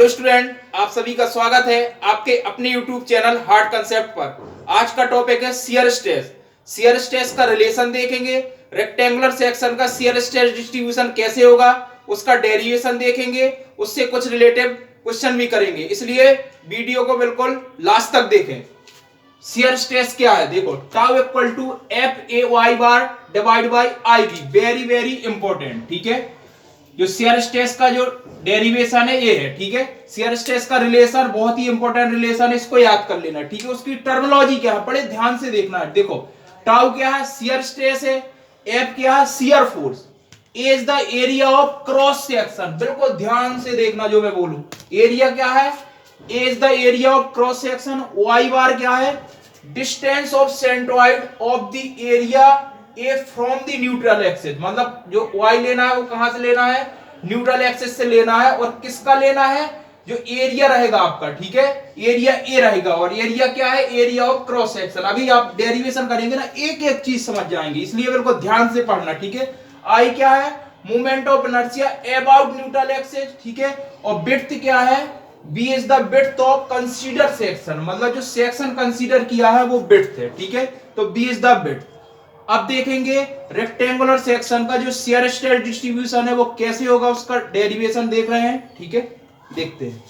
Hello student, आप सभी का स्वागत है आपके अपने यूट्यूब चैनल हार्ड कंसेप्ट पर। आज का टॉपिक है शियर स्ट्रेस। शियर स्ट्रेस का रिलेशन देखेंगे, रेक्टेंगुलर सेक्शन का शियर स्ट्रेस डिस्ट्रीब्यूशन कैसे होगा उसका डेरिवेशन देखेंगे, उससे कुछ रिलेटिव क्वेश्चन भी करेंगे, इसलिए वीडियो को बिल्कुल लास्ट तक देखें। शियर स्ट्रेस क्या है, देखो tau equal to F A Y bar divide by I B, very very important. ठीक है, जो शियर स्ट्रेस का जो डेरिवेशन है ये है। ठीक है, शियर स्ट्रेस का रिलेशन बहुत ही इंपॉर्टेंट रिलेशन है, इसको याद कर लेना। ठीक है, उसकी टर्मिनोलॉजी क्या है बड़े ध्यान से देखना है। देखो टाउ क्या है, शियर स्ट्रेस है, एफ क्या है, shear force, A is the area of cross section. बिल्कुल ध्यान से देखना जो मैं बोलूं। एरिया क्या है, A is the area of cross section, y bar क्या है, distance of centroid of the area A from the neutral axis. मतलब जो y लेना है वो कहां से लेना है, न्यूट्रल एक्सिस से लेना है, और किसका लेना है, जो एरिया रहेगा आपका। ठीक है, एरिया ए रहेगा, और एरिया क्या है, एरिया ऑफ क्रॉस सेक्शन। अभी आप डेरिवेशन करेंगे ना, एक एक चीज समझ जाएंगे, इसलिए बिल्कुल ध्यान से पढ़ना। ठीक है, आई क्या है, movement of inertia about neutral axis. ठीक है, और विड्थ क्या है, B is the width of consider section, मतलब जो सेक्शन कंसीडर किया है वो विड्थ है। ठीक है, तो बी इज द विड्थ। अब देखेंगे रेक्टेंगुलर सेक्शन का जो शियर स्ट्रेस डिस्ट्रीब्यूशन है वो कैसे होगा, उसका डेरिवेशन देख रहे हैं। ठीक है, देखते हैं,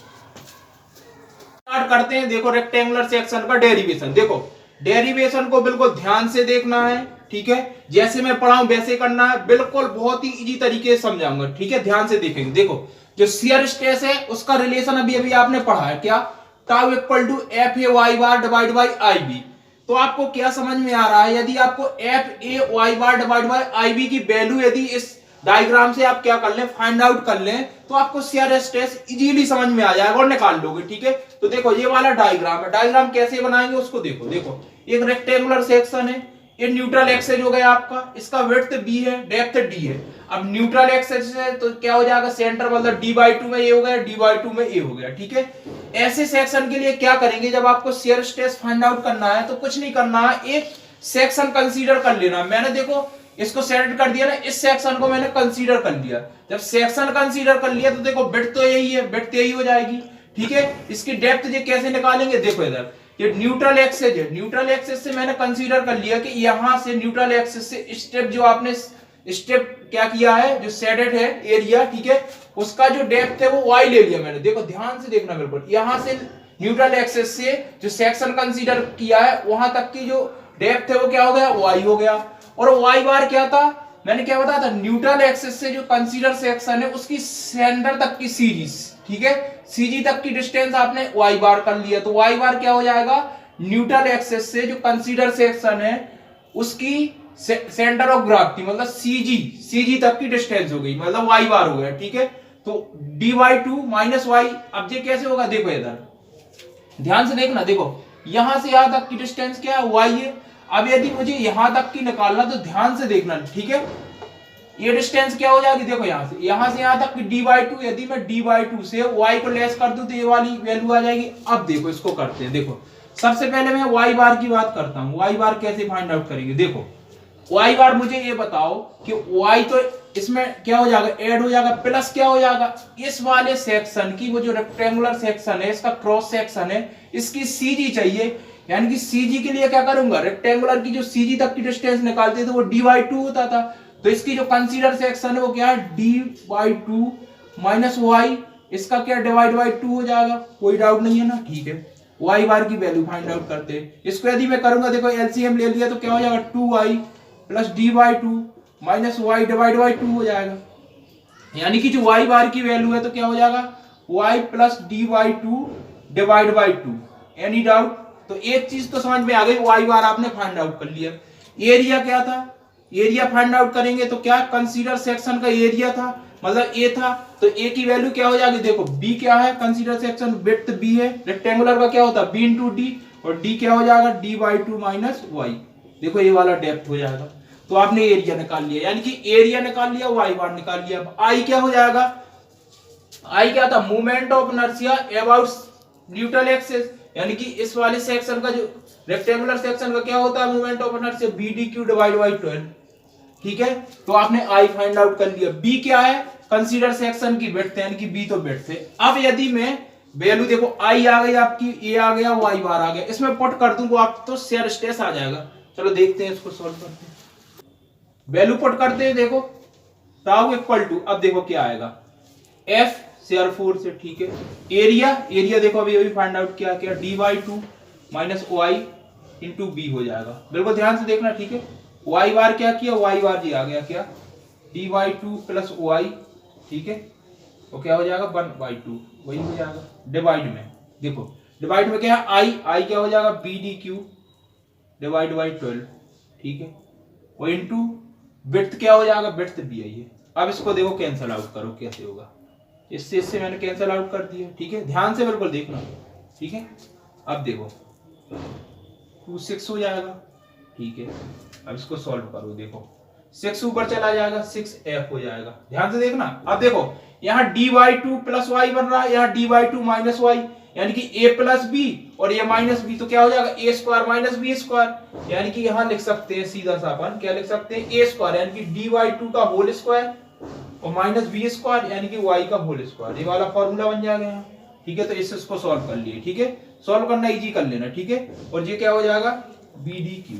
स्टार्ट करते हैं। देखो रेक्टेंगुलर सेक्शन का डेरिवेशन, देखो डेरिवेशन को बिल्कुल ध्यान से देखना है। ठीक है, जैसे मैं पढ़ाऊं वैसे करना है, बिल्कुल बहुत ही इजी तरीके से समझाऊंगा। ठीक है, ध्यान से देखेंगे। देखो जो शियर स्ट्रेस है उसका रिलेशन अभी अभी आपने पढ़ा है, क्या, tau equal to F A Y bar divide by I B. तो आपको क्या समझ में आ रहा है, यदि आपको F A Y bar divide by I B की वैल्यू यदि इस डायग्राम से आप क्या कर लें, फाइंड आउट कर लें, तो आपको शियर स्ट्रेस इजीली समझ में आ जाएगा और निकाल लोगे। ठीक है, तो देखो ये वाला डायग्राम है, डायग्राम कैसे बनाएंगे उसको देखो। देखो एक रेक्टेंगुलर सेक्शन है, ये न्यूट्रल एक्सिस हो गया आपका, इसका विड्थ बी है, डेप्थ डी है। अब न्यूट्रल एक्सिस है तो क्या हो जाएगा, सेंटर मतलब डी बाई टू में ये हो गया, डी बाई टू में ये हो गया। ठीक है, ऐसे सेक्शन के लिए क्या करेंगे, जब आपको शियर स्ट्रेस फाइंड आउट करना है तो कुछ नहीं करना है, एक सेक्शन कंसीडर कर लेना। मैंने देखो इसको सेलेक्ट कर दिया ना, इस सेक्शन को मैंने कंसीडर कर लिया। जब सेक्शन कंसीडर कर लिया तो देखो विड्थ तो यही है, विड्थ यही हो जाएगी। ठीक है, इसकी डेप्थ ये कैसे निकालेंगे, देखो इधर ये न्यूट्रल एक्सिस है, न्यूट्रल एक्सिस से मैंने कंसीडर कर लिया कि यहां से न्यूट्रल एक्सिस से स्टेप जो आपने स्टेप क्या किया है, जो शेडेड है एरिया, ठीक है, उसका जो डेप्थ है वो y ले लिया मैंने। देखो ध्यान से देखना बिल्कुल, यहां से न्यूट्रल एक्सिस से जो सेक्शन कंसीडर किया है वहां तक की जो डेप्थ है वो क्या हो गया, y हो गया। और y बार क्या था, मैंने क्या बताया था, न्यूट्रल एक्सिस से जो कंसीडर सेक्शन है उसकी सेंटर तक की सीजी, ठीक है, सीजी तक की डिस्टेंस आपने y बार कर लिया, तो y बार क्या हो जाएगा, न्यूट्रल एक्सिस से जो कंसीडर सेक्शन है उसकी सेंटर ऑफ ग्रेविटी मतलब सीजी तक की डिस्टेंस हो गई, मतलब y बार हो गया। ठीक है, तो dy by two minus Y, अब ये कैसे होगा, देखो इधर ध्यान से देखना, देखो यहां से यहां तक की डिस्टेंस क्या है, y है। अब यदि मुझे यहां तक की निकालना तो ध्यान से देखना। ठीक है, ये डिस्टेंस क्या हो जाएगी, देखो यहां से यहां तक की डी बाई टू, यदि मैं डी बाई टू से y को लेस कर दूं तो ये वाली वैल्यू आ जाएगी। अब देखो इसको करते हैं, देखो सबसे पहले मैं y बार की बात करता हूं, y बार कैसे फाइंड आउट करेंगे। देखो y बार मुझे ये बताओ कि y तो इसमें क्या हो जाएगा, ऐड हो जाएगा, प्लस क्या हो जाएगा, इस वाले सेक्शन की वो जो रेक्टेंगुलर सेक्शन है इसका क्रॉस सेक्शन है, इसकी सीजी चाहिए, यानी कि सीजी के लिए क्या करूंगा, रेक्टेंगुलर की जो सीजी तक की डिस्टेंस निकालते थे वो डी बाई टू होता था, तो इसकी जो कंसीडर सेक्शन है वो क्या है, D by two minus Y, इसका क्या डिवाइड बाई टू हो जाएगा, कोई डाउट नहीं है ना। ठीक है, वाई बार की वैल्यू फाइंड आउट करते हैं, इसको यदि मैं करूंगा, देखो एलसीएम ले लिया तो क्या हो जाएगा, two Y plus D by two minus Y divide by two हो जाएगा, यानी कि जो वाई बार की वैल्यू है तो क्या हो जाएगा, Y plus D by two divide by two. Any doubt, तो एक चीज तो समझ में आ गई, वाई बार आपने फाइंड आउट कर लिया। एरिया क्या था, एरिया फाइंड आउट करेंगे तो क्या, कंसीडर सेक्शन का एरिया था, मतलब ए था, तो ए की वैल्यू क्या हो जाएगी, देखो बी क्या है, कंसीडर सेक्शन विड्थ बी है, रेक्टेंगुलर का क्या होता है, बी इंटू डी, और डी क्या हो जाएगा, D by two minus Y, देखो ये वाला डेप्थ हो जाएगा। तो आपने एरिया निकाल लिया, यानी कि एरिया निकाल लिया, वाई बार निकाल लिया। अब आई क्या हो जाएगा, आई क्या था, movement of inertia about neutral axis, यानी कि इस वाले सेक्शन का जो रेक्टेंगुलर सेक्शन का क्या होता है, movement of inertia B D cube divide by 12। ठीक है, तो आपने आई फाइंड आउट कर लिया। बी क्या है, कंसीडर सेक्शन की विड्थ यानी कि बी तो विड्थ है। अब यदि मैं वैल्यू देखो आई आ गई आपकी, ए आ गया, वाई बार आ गया, इसमें पुट कर दूंगा आप तो शेयर स्ट्रेस आ जाएगा। चलो देखते हैं इसको सॉल्व करते हैं। वैल्यू पुट करते हैं, देखो टाउ इक्वल टू, अब देखो क्या आएगा, एफ शेयर फोर्स है, ठीक है। एरिया देखो अभी अभी फाइंड आउट किया, क्या D by two minus O I into B हो जाएगा। बिल्कुल ध्यान से देखना, ठीक है। वाई बार क्या किया, वाई बार जी आ गया क्या, D by two plus o i, ठीक है। तो क्या हो जाएगा 1/2, वही हो जाएगा। डिवाइड में देखो, डिवाइड में क्या है, आई क्या हो जाएगा B D cube divide by 12, ठीक है। और इंटू विड्थ क्या हो जाएगा, विड्थ बी आई है। अब इसको देखो कैंसल आउट करो कैसे होगा, इससे मैंने कैंसल आउट कर दिया, ठीक है। ध्यान से बिल्कुल देखना, ठीक है। अब देखो 2 6 हो जाएगा, ठीक है। अब इसको सॉल्व करो, देखो 6 ऊपर चला जाएगा, 6f हो जाएगा। ध्यान से देखना, अब देखो यहाँ D by two plus Y बन रहा है, यहाँ D by two minus Y, यानी कि a प्लस बी और ये माइनस बी, तो क्या हो जाएगा a square minus B square, यानी कि यहाँ लिख सकते हैं सीधा सा अपन, क्या लिख सकते हैं, a स्क्वायर यानी कि डी बाई टू का होल स्क्वायर और माइनस बी स्क्वायर यानी कि y का होल स्क्वायर, ये वाला फॉर्मूला बन जाएगा यहाँ, ठीक है। तो इसको सॉल्व कर लिए, ठीक है। सॉल्व करना इजी कर लेना, ठीक है। और ये क्या हो जाएगा बी डी क्यू,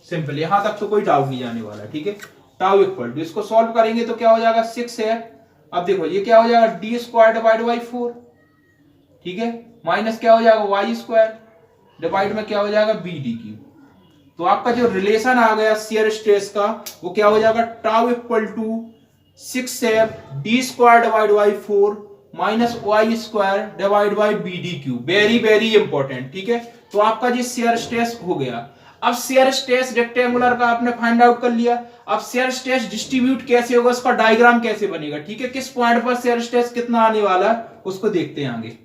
सिंपल, यहां तक तो कोई डाउट नहीं जाने वाला, ठीक है। टाउ इक्वल टू, इसको सॉल्व करेंगे तो क्या हो जाएगा 6 है। अब देखो ये क्या हो जाएगा डी स्क्वायर डिवाइड बाई 4, ठीक है, माइनस क्या हो जाएगा वाई स्क्वायर डिवाइड में क्या हो जाएगा बी डी क्यू। तो आपका जो रिलेशन आ गया शियर स्ट्रेस का वो क्या हो जाएगा, टाउ इक्वल टू 6 है D square divide by 4 minus Y square divide by B D cube. Very very important, ठीक है। तो आपका जी शियर स्ट्रेस हो गया। अब शियर स्ट्रेस रेक्टेंगुलर का आपने फाइंड आउट कर लिया। अब शियर स्ट्रेस डिस्ट्रीब्यूट कैसे होगा, उसका डायग्राम कैसे बनेगा, ठीक है। किस पॉइंट पर शियर स्ट्रेस कितना आने वाला है उसको देखते हैं आगे।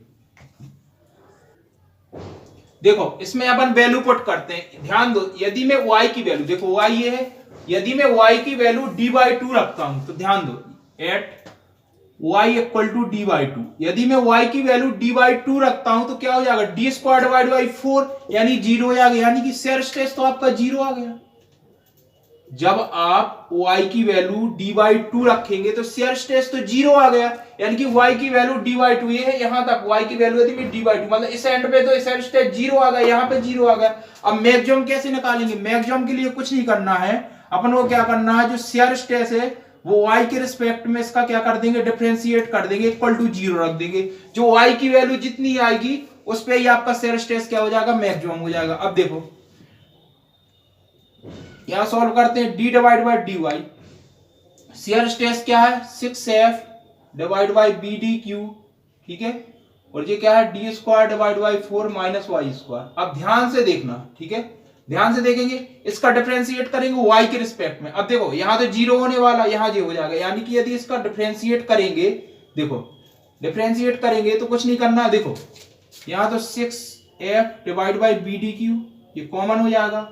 देखो इसमें अपन वैल्यू पुट करते हैं, ध्यान दो। यदि मैं y की वैल्यू, देखो y ये है, यदि मैं y की वैल्यू d बाई टू रखता हूं तो ध्यान दो, at y equal to D by two, यदि मैं y की वैल्यू d बाई टू रखता हूं तो क्या हो जाएगा डी स्क्वायर डिवाइड बाई 4 यानी 0 हो जाएगा, यानी कि शियर स्ट्रेस तो आपका 0 आ गया। जब आप y की वैल्यू d बाई टू रखेंगे तो शियर स्ट्रेस तो 0 आ गया, यानी कि y की वैल्यू d बाई टू, ये है यहां तक y की वैल्यू यदि मैं d बाई टू, मतलब इस एंड पे तो शियर स्ट्रेस 0 आ गया, यहां पे 0 आ गया। अब मैक्सिमम कैसे निकालेंगे, मैक्सिमम के लिए कुछ नहीं करना है, अपन को क्या करना है, जो शियर स्ट्रेस है वो y के रिस्पेक्ट में इसका क्या कर देंगे, डिफरेंशिएट कर देंगे, इक्वल टू 0 रख देंगे। जो y की वैल्यू जितनी आएगी उस पे ही आपका शियर स्ट्रेस क्या हो जाएगा, मैक्सिमम हो जाएगा। अब देखो यहां सॉल्व करते हैं, d divide by dy, shear stress क्या है 6f divide by B D cube, ठीक है। और ये क्या है D square divide by 4 minus Y square. अब ध्यान से देखना, ठीक है, ध्यान से देखेंगे, इसका डिफरेंशिएट करेंगे y के रिस्पेक्ट में। अब देखो यहां तो 0 होने वाला, यहां ये हो जाएगा, यानी कि यदि इसका डिफरेंशिएट करेंगे, देखो डिफरेंशिएट करेंगे तो कुछ नहीं करना, देखो यहां तो 6f divide by B D cube ये कॉमन हो जाएगा।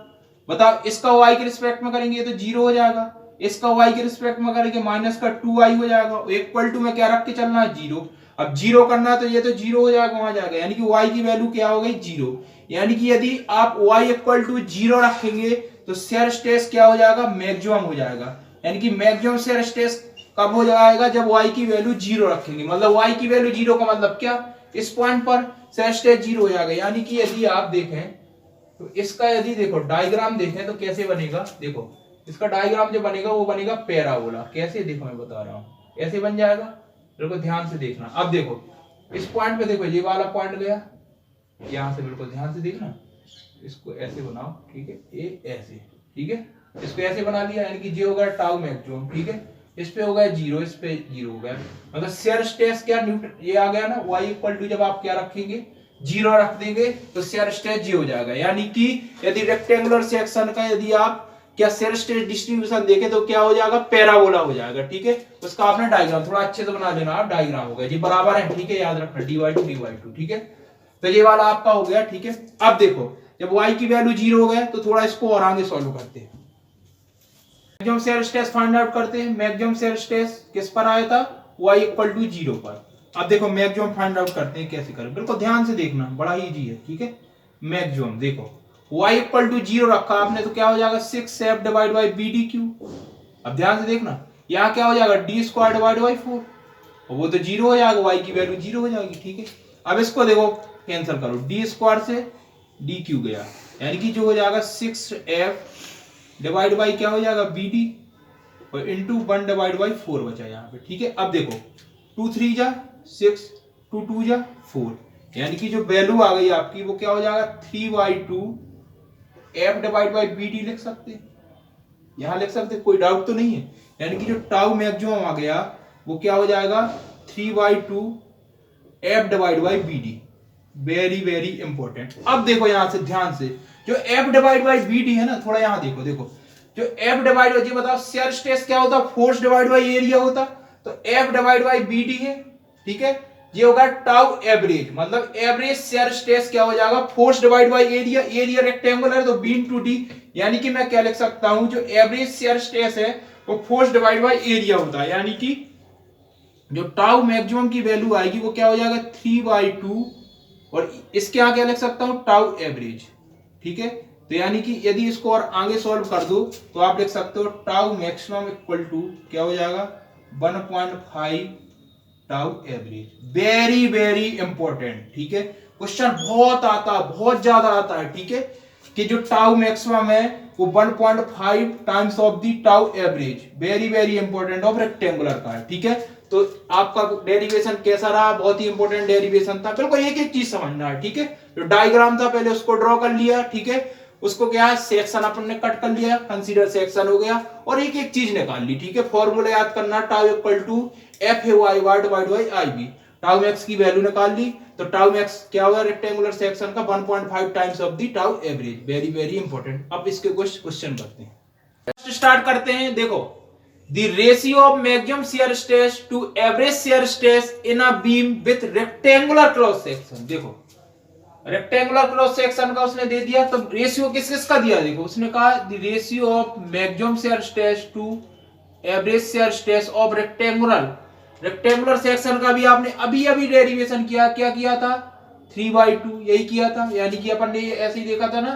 बताओ इसका y के रिस्पेक्ट में करेंगे तो 0 हो जाएगा, इसका y के रिस्पेक्ट में करेंगे माइनस का 2i हो जाएगा, इक्वल टू में क्या रख के चलना है 0। अब 0 करना है तो ये तो 0 हो जाएगा, वहां जाएगा, यानी कि y की वैल्यू क्या हो गई 0। यानी कि यदि आप y इक्वल टू 0 रखेंगे तो शियर स्ट्रेस क्या हो जाएगा, मैक्सिमम हो जाएगा। यानी कि मैक्सिमम शियर स्ट्रेस कब हो जाएगा, जब y की वैल्यू 0 रखेंगे, मतलब y की वैल्यू 0 का मतलब क्या, इस पॉइंट पर शियर स्ट्रेस 0 हो जाएगा। यानी कि यदि आप देखें तो इसका यदि देखो डायग्राम देखें तो कैसे बनेगा, देखो इसका डायग्राम जो बनेगा वो बनेगा पैराबोला। कैसे, देखो मैं बता रहा हूं, ऐसे बन जाएगा, बिल्कुल ध्यान से देखना। अब देखो इस पॉइंट पे देखो ये वाला पॉइंट गया, यहां से बिल्कुल ध्यान से देखना, इसको ऐसे बनाओ, ठीक है, ये ऐसे, ठीक है, इसको ऐसे बना लिया, यानी कि जे हो गया टाउ मैक्सिमम, ठीक है, इस पे हो गया 0, इस पे 0 हो गया, मतलब शियर स्ट्रेस क्या न्यूटन ये आ गया ना, y इक्वल टू जब आप क्या रखेंगे 0 रख देंगे तो शियर स्ट्रेस जी हो जाएगा। यानी कि यदि रेक्टेंगुलर सेक्शन का यदि आप क्या शियर स्ट्रेस डिस्ट्रीब्यूशन देखें तो क्या हो जाएगा, पैराबोला हो जाएगा, ठीक है। उसका आपने डायग्राम थोड़ा अच्छे से बना लेना, आप डायग्राम हो गया जी बराबर है, ठीक है, याद रखना dy2 ठीक है। तो ये वाला आपका हो गया, ठीक है। अब देखो जब y की वैल्यू 0 हो गया तो थोड़ा इसको और आगे सॉल्व करते हैं, maximum shear stress find out करते हैं। मैक्सिमम शियर स्ट्रेस किस पर आया था, y इक्वल टू 0 पर। अब देखो मैक्सिमम फाइंड आउट करते हैं, कैसे करें, बिल्कुल ध्यान से देखना, बड़ा इजी है, ठीक है। मैक्सिमम देखो y इक्वल टू 0 रखा आपने तो क्या हो जाएगा 6f divide by B D cube. अब ध्यान से देखना, यहाँ क्या हो जाएगा डी स्क्वायर डिवाइड बाई 4, और वो तो 0 हो जाएगा, y की वैल्यू 0 हो जाएगी। ठीक है, अब इसको देखो कैंसिल करो, डी स्क्वायर से डी क्यू गया, यानी कि जो हो जाएगा 6f डिवाइड बाई क्या हो जाएगा बी डी, और इंटू 1 डिवाइड बाई 4 बचा यहाँ पे। ठीक है, अब देखो 2 3 जा 6, 2 2 जा 4, यानी कि जो वैल्यू आ गई आपकी वो क्या हो जाएगा 3/2 f divide by B D लिख सकते हैं, यहां लिख सकते, कोई डाउट तो नहीं है। यानी कि जो टाउ मैक्सिमम आ गया वो क्या हो जाएगा 3/2 f divide by B D. Very very important. अब देखो यहां से ध्यान से, जो f divide by B D है ना, थोड़ा यहां देखो, देखो जो f डिवाइड बाई, बताओ शियर स्ट्रेस क्या होता, फोर्स डिवाइड बाई एरिया होता, तो f divide by B D है। ठीक है, ये होगा टाउ एवरेज, मतलब एवरेज शियर स्ट्रेस क्या हो जाएगा force divide by area, area rectangular है तो बी इनटू डी, यानी कि मैं क्या लिख सकता हूं, जो एवरेज शियर स्ट्रेस है वो फोर्स डिवाइड बाई एरिया होता है, यानी कि जो टाउ मैक्सिमम की वैल्यू आएगी वो क्या हो जाएगा 3/2, और इसके यहाँ क्या लिख सकता हूं टाउ एवरेज। ठीक है, तो यानी कि यदि इसको और आगे सॉल्व कर दो तो आप लिख सकते हो टाउ मैक्सिमम इक्वल टू क्या हो जाएगा 1.5 tau average. Very very important. ठीक है, क्वेश्चन बहुत आता है, बहुत ज्यादा आता है। ठीक है, कि जो टाउ मैक्सिमम है वो 1.5 times of the tau average, very very important of rectangular का है। ठीक है, तो आपका डेरिवेशन कैसा रहा, बहुत ही इंपॉर्टेंट डेरिवेशन था, बिल्कुल एक एक चीज समझना है। ठीक है, जो डायग्राम था पहले उसको ड्रॉ कर लिया, ठीक है, उसको क्या है सेक्शन अपन ने कट कर लिया, कंसीडर सेक्शन हो गया, और एक एक चीज निकाल ली। ठीक है, फॉर्मूला याद करना, tau equal to F A Y bar divide by I B, tau max की वैल्यू निकाल ली, तो टाउ मैक्स क्या होगा रेक्टेंगुलर सेक्शन का 1.5 times of the tau average. Very very important. अब इसके कुछ क्वेश्चन करते हैं, स्टार्ट करते हैं। देखो, the ratio of maximum shear stress to average shear stress in a beam with rectangular cross section। देखो रेक्टेंगुलर क्रॉस सेक्शन का उसने दे दिया, तो रेशियो किस किस का दिया, देखो उसने कहा the ratio of maximum shear stress to average shear stress of rectangular section का भी आपने अभी अभी डेरिवेशन किया, क्या किया था 3/2, यही किया था, यानी कि अपन ने ऐसे ही देखा था ना,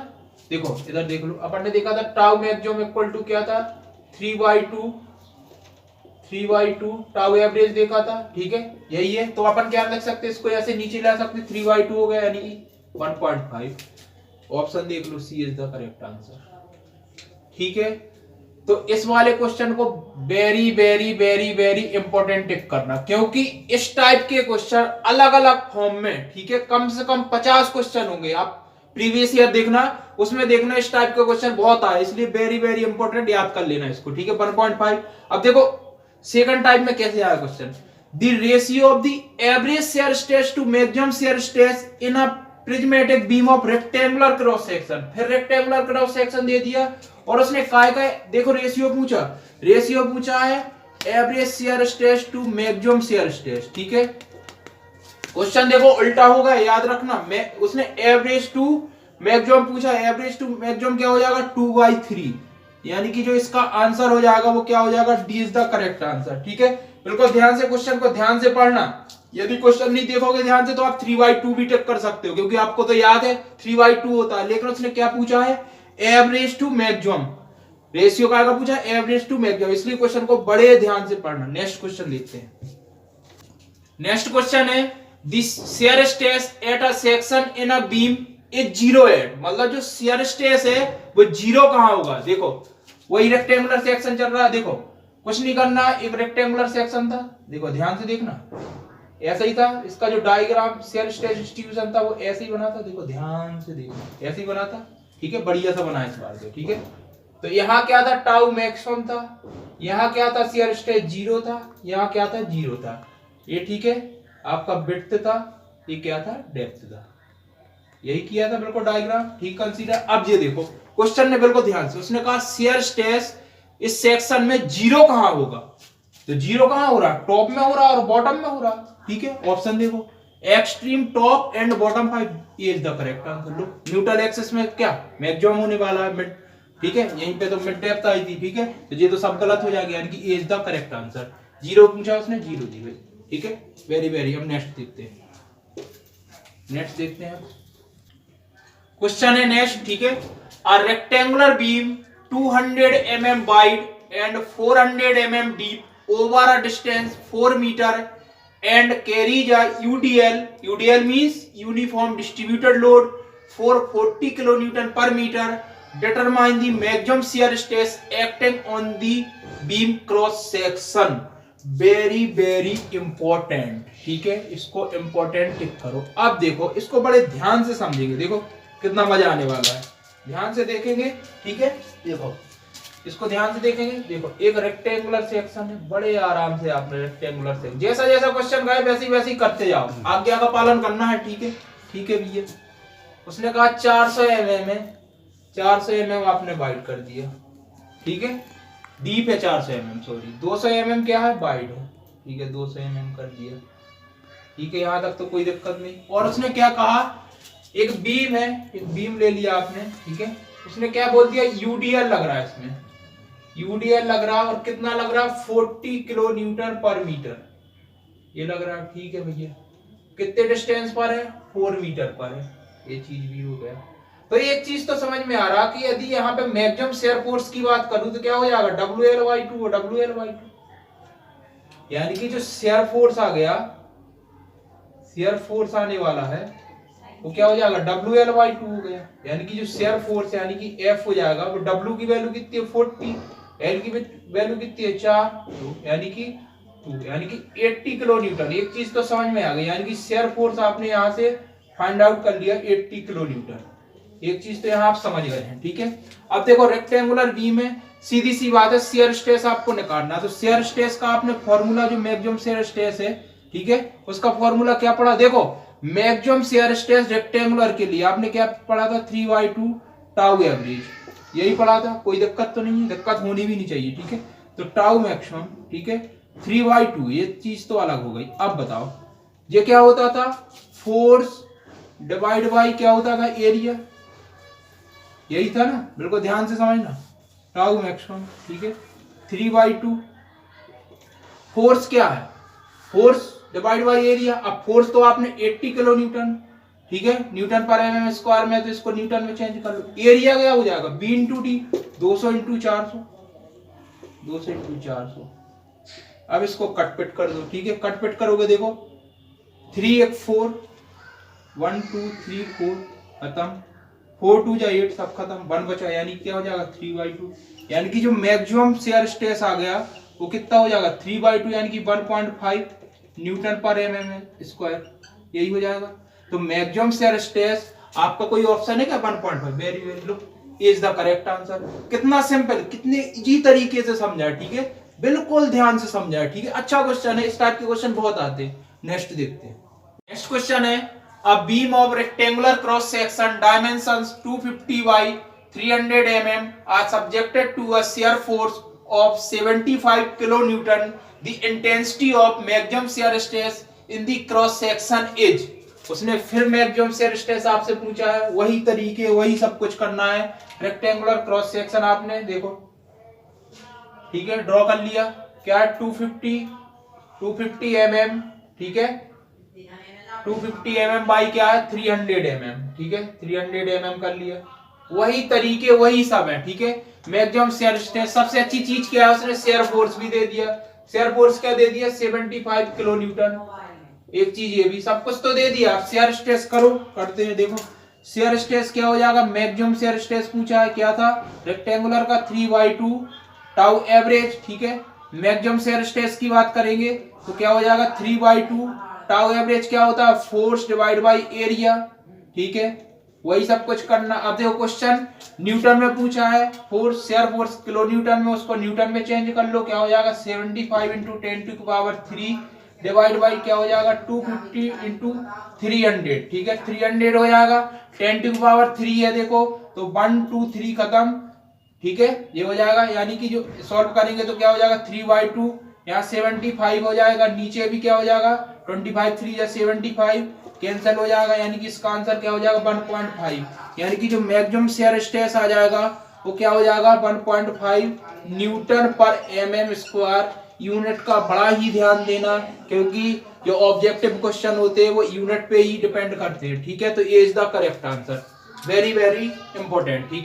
देखो इधर देख लो, अपन ने देखा था टाउ मैक्सिमम इक्वल टू क्या था 3/2 टाउ एवरेज देखा था। ठीक है, यही है, तो अपन क्या लिख सकते हैं, इसको ऐसे नीचे ला सकते, 3/2 हो गया, यानी कि 1.5। ऑप्शन देख लो, C is the correct answer. ठीक है, तो इस वाले क्वेश्चन को very very very very important tick करना, क्योंकि इस टाइप के क्वेश्चन अलग अलग फॉर्म में, ठीक है, कम से कम 50 क्वेश्चन होंगे। आप प्रीवियस ईयर देखना, उसमें देखना इस टाइप के क्वेश्चन बहुत आए, इसलिए वेरी वेरी इंपॉर्टेंट, याद कर लेना इसको। ठीक है, 1.5। अब देखो सेकंड टाइप में कैसे आया question, the ratio of the average shear stress to maximum shear stress in a prismatic beam of rectangular cross section. फिर रेक्टेंगुलर क्रॉस सेक्शन दे दिया, और उसने काय का देखो रेशियो पूछा है average shear stress to maximum shear stress. ठीक है, क्वेश्चन देखो उल्टा होगा, याद रखना, उसने एवरेज टू मैक्सिमम पूछा, एवरेज टू मैक्सिमम क्या हो जाएगा 2/3, यानी कि जो इसका आंसर हो जाएगा वो क्या हो जाएगा, D is the correct answer. ठीक है, बिल्कुल ध्यान से क्वेश्चन को ध्यान से पढ़ना, यदि क्वेश्चन नहीं देखोगे ध्यान से तो आप 3/2 भी टिक कर सकते हो, क्योंकि आपको तो याद है 3/2 होता है, लेकिन उसने क्या पूछा है एवरेज टू मैक्सिमम, रेशियो का पूछा एवरेज टू मैक्सिमम, इसलिए क्वेश्चन को बड़े ध्यान से पढ़ना। नेक्स्ट क्वेश्चन देखते हैं। नेक्स्ट क्वेश्चन है this shear stress at a section in a beam is 0 at, मतलब जो शियर स्ट्रेस है वो 0 कहां होगा, देखो वही रेक्टेंगुलर सेक्शन चल रहा है, देखो कुछ नहीं करना, एक रेक्टेंगुलर सेक्शन था, देखो ध्यान से देखना, ऐसा ही था, इसका जो डायग्राम शियर स्ट्रेस डिस्ट्रीब्यूशन था वो ऐसे ही बना था, देखो ध्यान से देखना, ऐसे ही बना था। ठीक है, बढ़िया सा बना इस बार से। ठीक है, तो यहाँ क्या था टाउ मैक्सिमम था, यहाँ क्या था शियर स्ट्रेस 0 था, यहाँ क्या था 0 था, ये ठीक है आपका विड्थ था, ये क्या था डेप्थ था, यही किया था बिल्कुल डायग्राम। ठीक कंसीडर। अब ये देखो क्वेश्चन ने बिल्कुल ध्यान से, उसने कहा शियर स्ट्रेस इस सेक्शन में 0 कहां होगा, तो 0 कहां हो रहा, टॉप में हो रहा और बॉटम में हो रहा। ठीक है, ऑप्शन देखो एक्सट्रीम टॉप एंड बॉटम 5, ये is the correct answer. Low neutral axis में क्या मैक्सिमम होने वाला है मिड, ठीक है, यहीं पे तो मिड डेप्थ आई थी। ठीक है, तो ये तो सब गलत हो जाएगा, यानी कि ये इज द करेक्ट आंसर। 0 पूछा उसने, 0 दी भाई। ठीक है, वेरी वेरी। हम नेक्स्ट देखते हैं, क्वेश्चन है नेक्स्ट। ठीक है, a rectangular beam 200 mm wide and 400 mm deep over a distance 4 meter and carries a UDL. UDL means uniform distributed load for 40 kilonewton per meter. Determine the maximum shear stress acting on the beam cross section. Very important, ठीक है, इसको important टिक करो। अब देखो इसको बड़े ध्यान से समझेंगे, देखो कितना मजा आने वाला है, ध्यान से देखेंगे, ठीक है। देखो इसको ध्यान से देखेंगे, देखो एक रेक्टेंगुलर सेक्शन है, बड़े आराम से आपने रेक्टेंगुलर सेक्शन जैसा जैसा क्वेश्चन गए वैसे ही करते जाओ, आज्ञा का पालन करना है, ठीक है, ठीक है भैया। उसने कहा 400 mm है, 400 mm आपने वाइड कर दिया, ठीक है, डीप है 400 mm, सॉरी 200 mm क्या है, वाइड है, ठीक है, 200 mm कर दिया, ठीक है, यहां तक तो कोई दिक्कत नहीं। और उसने क्या कहा, एक बीम है, एक बीम ले लिया आपने, ठीक है, उसने क्या बोल दिया, यूडीएल लग रहा है, इसमें यूडीएल लग रहा है, और कितना लग रहा है, 40 किलो न्यूटन पर मीटर, ये लग रहा है, ठीक है भैया। कितने डिस्टेंस पर है, 4 मीटर पर है, ये चीज भी हो गया। तो एक चीज तो समझ में आ रहा कि यदि यहाँ पे मैक्सिमम शेयर फोर्स की बात करूं तो क्या हो जाएगा, WL/2, WL/2, यानी कि जो शेयर फोर्स आ गया, शेयर फोर्स आने वाला है वो क्या हो जाएगा, WL/2 हो गया, यानी कि जो शेयर फोर्स यानी कि F हो जाएगा, वो W की वैल्यू कितनी है, 40, L की वैल्यू कितनी है, 4, यानी कि 2, यानी कि 80 किलो न्यूटन। एक चीज तो समझ में आ गई, यानी कि शेयर फोर्स आपने यहाँ से फाइंड आउट कर लिया 80 किलो न्यूटन, एक चीज तो यहाँ आप समझ गए हैं, ठीक है। अब देखो रेक्टेंगुलर बीम में सीधी सी बात है, शेयर स्ट्रेस आपको निकालना, तो शेयर स्ट्रेस का आपने फॉर्मूला, जो मैक्सिमम शेयर स्ट्रेस है, ठीक है, उसका फॉर्मूला क्या पढ़ा, देखो मैक्सिमम शेयर स्ट्रेस रेक्टेंगुलर के लिए आपने क्या पढ़ा था, 3/2 टाउ एवरेज, यही पढ़ा था, कोई दिक्कत तो नहीं है, दिक्कत होनी भी नहीं चाहिए, ठीक है। तो टाउ मैक्सिमम, ठीक है, 3/2, ये चीज तो अलग हो गई। अब बताओ ये क्या होता था, फोर्स डिवाइड बाई क्या होता था, एरिया, यही था ना, बिल्कुल ध्यान से समझना, टाउ मैक्सिमम, ठीक है, 3/2। फोर्स क्या है, फोर्स डिवाइड बाई एरिया। अब फोर्स तो आपने 80 किलो न्यूटन, ठीक है, न्यूटन पर mm स्क्वायर में, तो इसको न्यूटन में चेंज कर लो। एरिया क्या हो जाएगा, B × D, 200 × 400, 200 × 400। अब इसको कटपिट कर दो, ठीक है, कटपिट करोगे, देखो 3 × 4, 1 2 3 4 खत्म, 4 2 जा 8, सब खत्म, 1 बचा, यानी क्या हो जाएगा, 3/2, यानी कि जो मैक्सिमम शेयर स्ट्रेस आ गया वो कितना हो जाएगा, 3/2, यानी कि 1.5 न्यूटन पर mm स्क्वायर, यही हो जाएगा। तो मैक्सिमम शेयर स्ट्रेस आपका कोई ऑप्शन है क्या, 1.5, very look is the correct answer. कितना सिंपल, कितने इजी तरीके से समझा, ठीक है, बिल्कुल ध्यान से समझा, ठीक है, अच्छा क्वेश्चन है, इस टाइप के क्वेश्चन बहुत आते हैं। नेक्स्ट देखते हैं, नेक्स्ट क्वेश्चन है, a beam of rectangular cross section dimensions 250 by 300 mm are subjected to a shear force of 75 kilonewton. The intensity of maximum shear stress in the cross section is, उसने फिर maximum shear stress आपसे पूछा है, वही तरीके वही सब कुछ करना है। रेक्टेंगुलर क्रॉस सेक्शन आपने देखो, ठीक है, ड्रॉ कर लिया, क्या 250 mm, ठीक है, 250 mm बाई क्या है, 300 mm, ठीक है, 300 mm कर लिया, वही तरीके वही सब है, ठीक है। मैक्सिमम शेयर स्ट्रेस, सबसे अच्छी चीज क्या है, उसने शेयर फोर्स भी दे दिया, शेयर फोर्स क्या दे दिया, 75 किलो न्यूटन, एक चीज ये भी, सब कुछ तो दे दिया। आप शेयर स्ट्रेस करो, करते हैं, देखो शेयर स्ट्रेस क्या हो जाएगा, मैक्सिमम शेयर स्ट्रेस पूछा है, क्या था, रेक्टेंगुलर का 3/2 टाउ एवरेज, ठीक है। मैक्सिमम शेयर स्ट्रेस की बात करेंगे तो क्या हो जाएगा, 3/2 टाउ एवरेज क्या होता है, फोर्स डिवाइड बाई एरिया, ठीक है, वही सब कुछ करना। अब देखो क्वेश्चन न्यूटन में पूछा है, force shear force kilo Newton में, उसको न्यूटन में चेंज कर लो, क्या हो जाएगा 75 × 10⁻³ डिवाइड बाई क्या हो जाएगा 250 × 300, ठीक है, 300 हो जाएगा, 10⁻³ है देखो, तो 1 2 3 खत्म, ठीक है, ये हो जाएगा, यानी कि जो सॉल्व करेंगे तो क्या हो जाएगा 3/2, यहाँ 75 हो जाएगा, नीचे भी क्या हो जाएगा 25 3 या 75 कैंसिल हो जाएगा, यानी कि इसका आंसर क्या हो जाएगा 1.5, यानी कि जो मैक्सिमम शेयर स्ट्रेस आ जाएगा वो क्या हो जाएगा 1.5 न्यूटन पर mm स्क्वायर। यूनिट का बड़ा ही ध्यान देना, क्योंकि जो ऑब्जेक्टिव क्वेश्चन होते हैं वो यूनिट पे ही डिपेंड करते हैं, ठीक है। तो ये is the correct answer, very important, ठीक है।